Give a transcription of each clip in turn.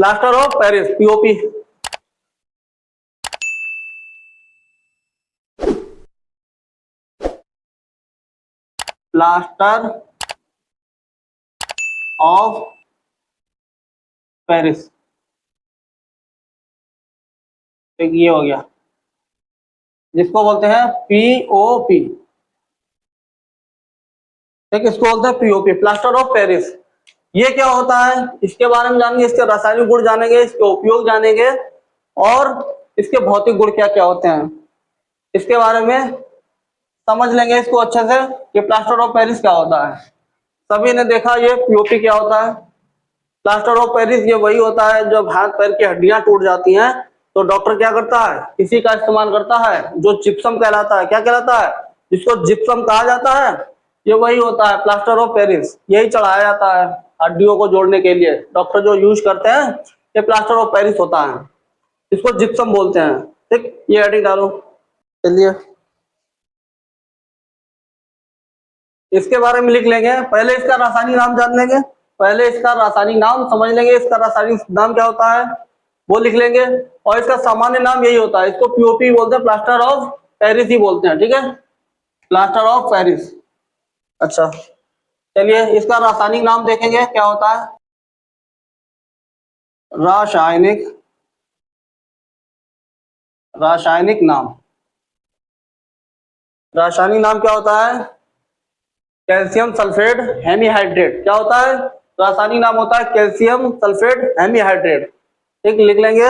Plaster of Paris, POP. Plaster of Paris, एक ये हो गया, जिसको बोलते हैं पीओपी। ठीक, इसको बोलते हैं पीओपी, प्लास्टर ऑफ पेरिस। ये क्या होता है, इसके बारे में जानेंगे, इसके रासायनिक गुण जानेंगे, इसके उपयोग जानेंगे, और इसके भौतिक गुण क्या क्या होते हैं, इसके बारे में समझ लेंगे इसको अच्छे से कि प्लास्टर ऑफ पेरिस क्या होता है। सभी ने देखा ये पीओपी क्या होता है। प्लास्टर ऑफ पेरिस ये वही होता है जब हाथ पैर की हड्डियां टूट जाती हैं तो डॉक्टर क्या करता है, इसी का इस्तेमाल करता है, जो जिप्सम कहलाता है। क्या कहलाता है, जिसको जिप्सम कहा जाता है, ये वही होता है प्लास्टर ऑफ पेरिस। यही चढ़ाया जाता है हड्डियों को जोड़ने के लिए, डॉक्टर जो यूज करते हैं ये प्लास्टर ऑफ पेरिस होता है, इसको जिप्सम बोलते हैं। ठीक, ये हेडिंग डालो। चलिए इसके बारे में लिख लेंगे, पहले इसका रासायनिक नाम जान लेंगे, पहले इसका रासायनिक नाम समझ लेंगे, इसका रासायनिक नाम क्या होता है वो लिख लेंगे, और इसका सामान्य नाम यही होता है, इसको पीओपी बोलते हैं, प्लास्टर ऑफ पेरिस ही बोलते हैं। ठीक है, प्लास्टर ऑफ पेरिस। अच्छा चलिए इसका रासायनिक नाम देखेंगे क्या होता है। रासायनिक, रासायनिक नाम, रासायनिक नाम क्या होता है, कैल्शियम सल्फेट हेमीहाइड्रेट। क्या होता है, रासायनिक नाम होता है कैल्शियम सल्फेट हेमीहाइड्रेट। ठीक, लिख लेंगे,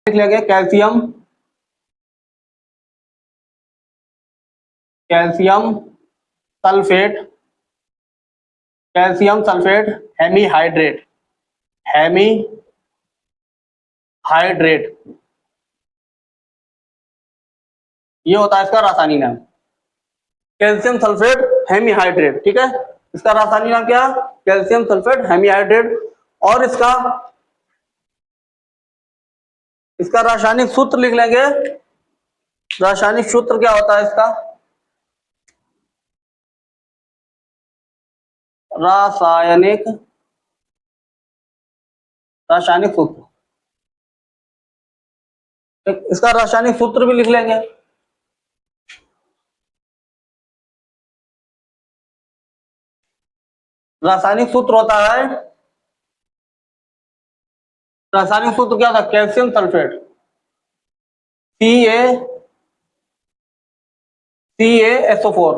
लिख लेंगे calcium, calcium sulphate, calcium sulphate hemihydrate, hemihydrate, ये होता है इसका रासायनिक नाम, कैल्शियम सल्फेट हेमीहाइड्रेट। ठीक है, इसका रासायनिक नाम क्या, कैल्शियम सल्फेट हेमीहाइड्रेट। और इसका इसका रासायनिक सूत्र लिख लेंगे, रासायनिक सूत्र क्या होता है इसका, रासायनिक, रासायनिक सूत्र। इसका रासायनिक सूत्र भी लिख लेंगे, रासायनिक सूत्र होता है, रासायनिक सूत्र क्या था, कैल्शियम सल्फेट CaSO4,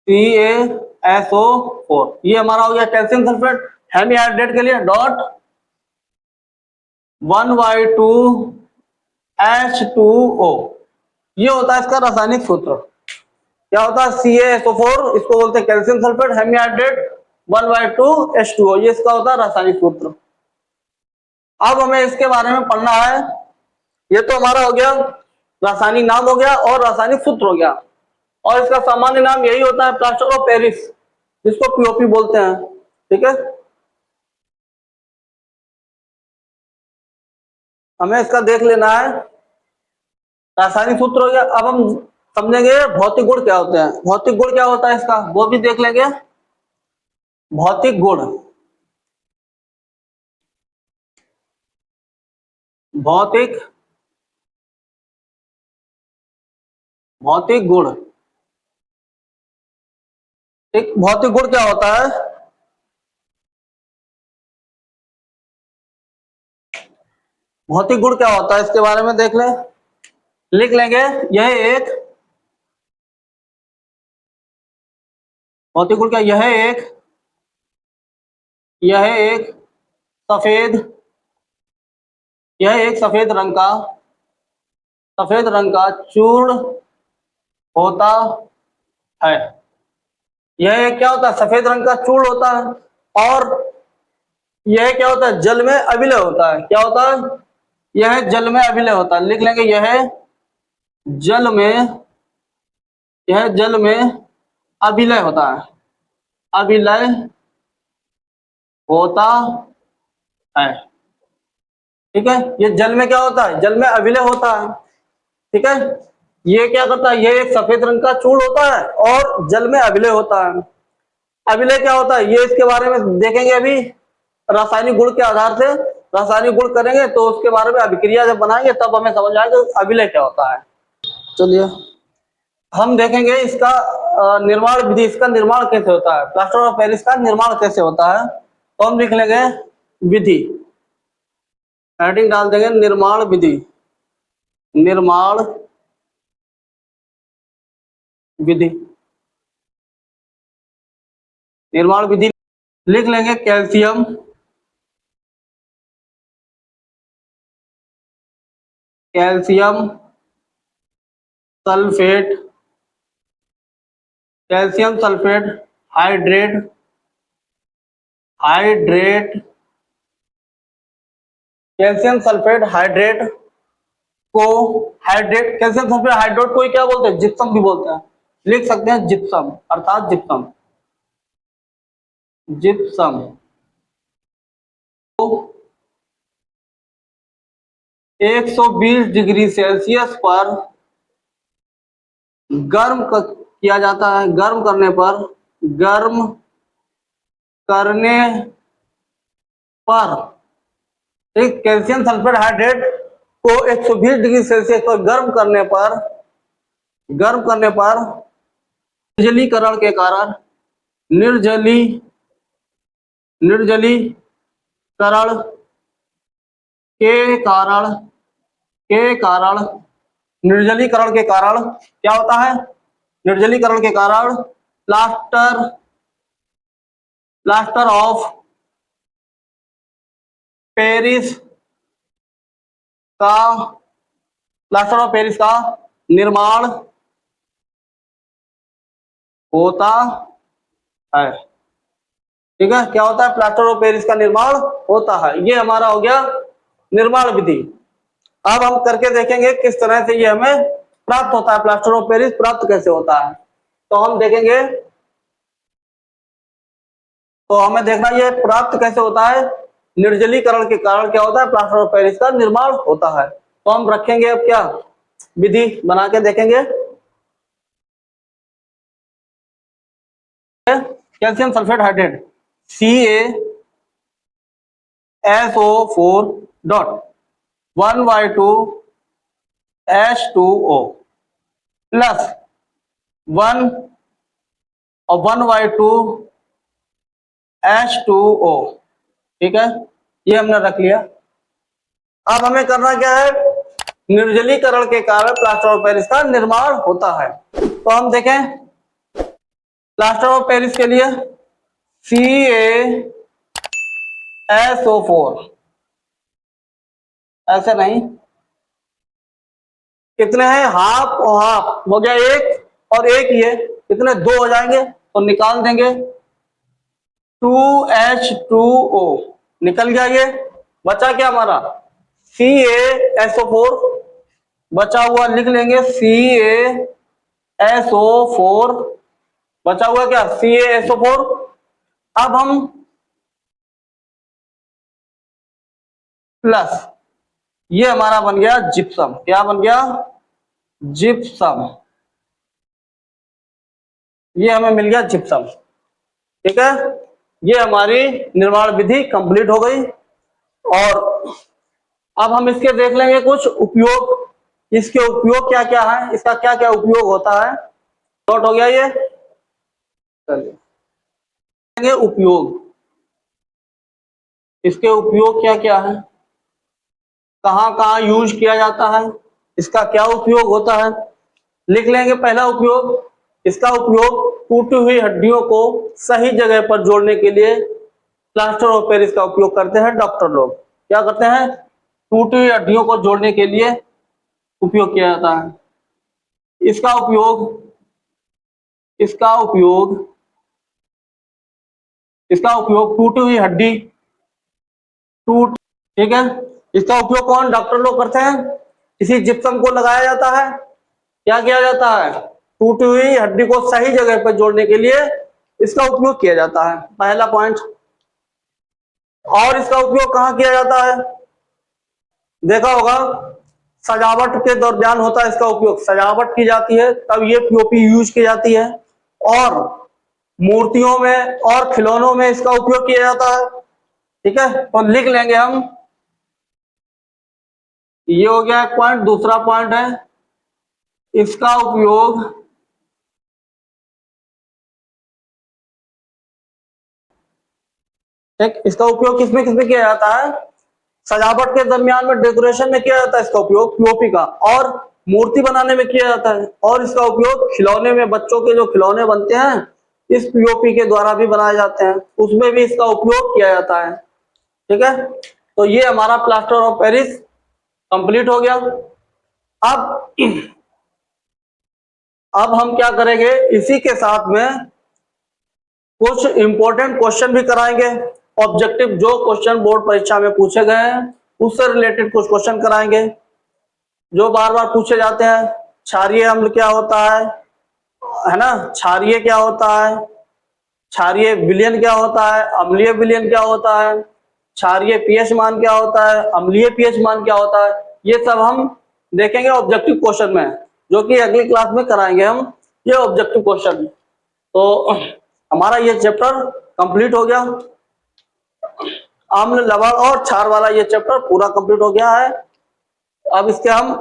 CaSO4, ये हमारा हो गया कैल्शियम सल्फेट। हेमीहाइड्रेट के लिए डॉट 1/2 H2O, ये होता है इसका रासायनिक सूत्र। क्या होता है, CaSO4, इसको बोलते हैं कैल्शियम सल्फेट हेमीहाइड्रेट, 1/2 H2O, ये इसका होता है रासायनिक सूत्र। अब हमें इसके बारे में पढ़ना है, ये तो हमारा हो गया रासायनिक नाम हो गया और रासायनिक सूत्र हो गया, और इसका सामान्य नाम यही होता है प्लास्टर ऑफ पेरिस, जिसको पीओपी बोलते हैं। ठीक है, हमें इसका देख लेना है, रासायनिक सूत्र हो गया। अब हम समझेंगे भौतिक गुण क्या होते हैं, भौतिक गुण क्या होता है इसका वो भी देख लेंगे। भौतिक गुण, भौतिक, भौतिक गुण। ठीक, भौतिक गुण क्या होता है, भौतिक गुण क्या होता है इसके बारे में देख लें, लिख लेंगे। यह एक भौतिक गुण क्या, यह एक सफेद, यह एक सफेद रंग का चूर्ण होता है। यह एक क्या होता है, सफेद रंग का चूर्ण होता है, और यह क्या होता है, जल में अविलय होता है। क्या होता है, यह जल में अविलय होता है। लिख लेंगे, जल में यह जल में अविलय होता है, अविलय होता है। ठीक है, ये जल में क्या होता है, जल में अविलय होता है। ठीक है, ये क्या करता है, ये एक सफेद रंग का चूर्ण होता है और जल में अविलय होता है। अविलय क्या होता है ये इसके बारे में देखेंगे अभी। रासायनिक गुण के आधार से रासायनिक गुण करेंगे तो उसके बारे में अभिक्रिया जब बनाएंगे तब हमें समझ आएगा अविलय क्या होता है। चलिए हम देखेंगे इसका निर्माण विधि, इसका निर्माण कैसे होता है, प्लास्टर ऑफ पेरिस का निर्माण कैसे होता है। तो हम लिख लेंगे विधि, हेडिंग डाल देंगे निर्माण विधि। निर्माण विधि, निर्माण विधि लिख लेंगे calcium sulphate, calcium sulphate hydrate calcium sulphate hydrate को कैल्शियम सल्फेट हाइड्रेट को क्या बोलते हैं, जिप्सम भी बोलते हैं। लिख सकते हैं जिप्सम, अर्थात जिप्सम को 120 डिग्री सेल्सियस पर किया जाता है। गर्म करने पर ठीक, कैल्शियम सल्फेट हाइड्रेट को 120 डिग्री सेल्सियस पर गर्म करने पर निर्जलीकरण के कारण क्या होता है, निर्जलीकरण के कारण प्लास्टर ऑफ पेरिस का निर्माण होता है। ठीक है, क्या होता है, प्लास्टर ऑफ पेरिस का निर्माण होता है। ये हमारा हो गया निर्माण विधि। अब हम करके देखेंगे किस तरह से ये हमें प्राप्त होता है, प्लास्टर ऑफ पेरिस प्राप्त कैसे होता है। तो हम देखेंगे, तो हमें देखना ये प्राप्त कैसे होता है। निर्जलीकरण के कारण क्या होता है, प्लास्टर ऑफ पेरिस का निर्माण होता है। तो हम रखेंगे अब क्या विधि बना के देखेंगे। Calcium sulphate hydrate CaSO4 dot 1/2 H2O plus 1/2 H2O। ठीक है, ये हमने रख लिया। अब हमें करना क्या है, निर्जलीकरण के कारण प्लास्टर ऑफ पेरिस का निर्माण होता है। तो हम देखें प्लास्टर ऑफ पेरिस के लिए CaSO4, ऐसे नहीं, कितने हैं, हाफ और हाफ हो गया एक, और एक ये कितने, दो हो जाएंगे तो निकाल देंगे 2H2O निकल गया। ये बचा क्या हमारा CaSO4, बचा हुआ लिख लेंगे CaSO4, बचा हुआ क्या CaSO4। अब हम प्लस ये हमारा बन गया जिप्सम, क्या बन गया जिप्सम, ये हमें मिल गया जिप्सम। ठीक है, ये हमारी निर्माण विधि कंप्लीट हो गई। और अब हम इसके देख लेंगे कुछ उपयोग, इसके उपयोग क्या क्या है, इसका क्या क्या उपयोग होता है। नोट हो गया ये, चलिए उपयोग, इसके उपयोग क्या क्या है, कहां कहां यूज किया जाता है, इसका क्या उपयोग होता है, लिख लेंगे। पहला उपयोग, इसका उपयोग टूटी हुई हड्डियों को सही जगह पर जोड़ने के लिए प्लास्टर ऑफ पेरिस का उपयोग करते हैं डॉक्टर लोग। क्या करते हैं, टूटी हुई हड्डियों को जोड़ने के लिए उपयोग किया जाता है। इसका उपयोग टूटी हुई हड्डी ठीक है, इसका उपयोग कौन, डॉक्टर लोग करते हैं। किसी जिप्सम को लगाया जाता है, क्या किया जाता है, टूटी हुई हड्डी को सही जगह पर जोड़ने के लिए इसका उपयोग किया जाता है, पहला पॉइंट। और इसका उपयोग कहां किया जाता है, देखा होगा सजावट के दरमियान होता है इसका उपयोग, सजावट की जाती है तब ये पीओपी यूज की जाती है, और मूर्तियों में और खिलौनों में इसका उपयोग किया जाता है। ठीक है, तो लिख लेंगे हम, ये हो गया एक पॉइंट। दूसरा पॉइंट है इसका उपयोग ठीक, इसका उपयोग किसमें किसमें किया जाता है? सजावट के दरमियान में, डेकोरेशन में किया जाता है इसका उपयोग पीओपी का, और मूर्ति बनाने में किया जाता है, और इसका उपयोग खिलौने में, बच्चों के जो खिलौने बनते हैं इस पीओपी के द्वारा भी बनाए जाते हैं, उसमें भी इसका उपयोग किया जाता है। ठीक है, तो ये हमारा प्लास्टर ऑफ पेरिस कंप्लीट हो गया। अब हम क्या करेंगे, इसी के साथ में कुछ इंपॉर्टेंट क्वेश्चन भी कराएंगे, ऑब्जेक्टिव जो क्वेश्चन बोर्ड परीक्षा में पूछे गए हैं उससे रिलेटेड कुछ क्वेश्चन कराएंगे जो बार बार पूछे जाते हैं। क्षारीय अम्ल क्या होता है ना, क्षारीय क्या होता है, क्षारीय विलयन क्या होता है, अम्लीय विलयन क्या होता है, क्षारीय पीएच मान क्या होता है, अम्लीय पीएच मान क्या होता है, ये सब हम देखेंगे ऑब्जेक्टिव क्वेश्चन में, जो कि अगली क्लास में कराएंगे हम ये ऑब्जेक्टिव क्वेश्चन। तो हमारा ये चैप्टर कंप्लीट हो गया, अम्ल, लवण और क्षार वाला ये चैप्टर पूरा कंप्लीट हो गया है। अब इसके हम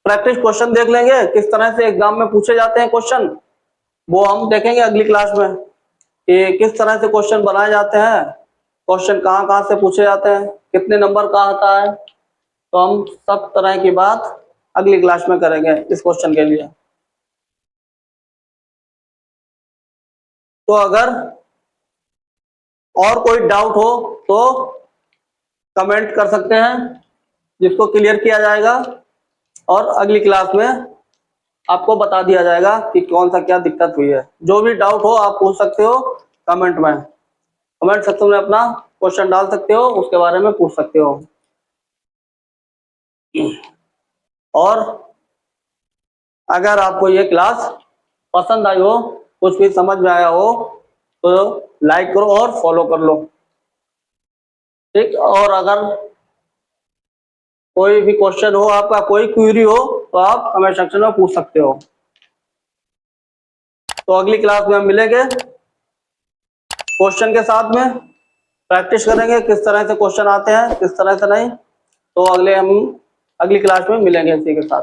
प्रैक्टिस क्वेश्चन देख लेंगे, किस तरह से एग्जाम में पूछे जाते हैं क्वेश्चन, वो हम देखेंगे अगली क्लास में कि किस तरह से क्वेश्चन बनाए जाते हैं, क्वेश्चन कहाँ कहाँ से पूछे जाते हैं, कितने नंबर का आता है। तो हम सब तरह की बात अगली क्लास में करेंगे इस क्वेश्चन के लिए। तो अगर और कोई डाउट हो तो कमेंट कर सकते हैं, जिसको क्लियर किया जाएगा, और अगली क्लास में आपको बता दिया जाएगा कि कौन सा क्या दिक्कत हुई है। जो भी डाउट हो आप पूछ सकते हो कमेंट में, कमेंट सेक्शन में अपना क्वेश्चन डाल सकते हो, उसके बारे में पूछ सकते हो। और अगर आपको ये क्लास पसंद आई हो, कुछ भी समझ में आया हो, तो लाइक करो और फॉलो कर लो। ठीक, और अगर कोई भी क्वेश्चन हो, आपका कोई क्वेरी हो, तो आप कमेंट सेक्शन में पूछ सकते हो। तो अगली क्लास में हम मिलेंगे क्वेश्चन के साथ में, प्रैक्टिस करेंगे किस तरह से क्वेश्चन आते हैं, किस तरह से नहीं। तो हम अगली क्लास में मिलेंगे इसी के साथ।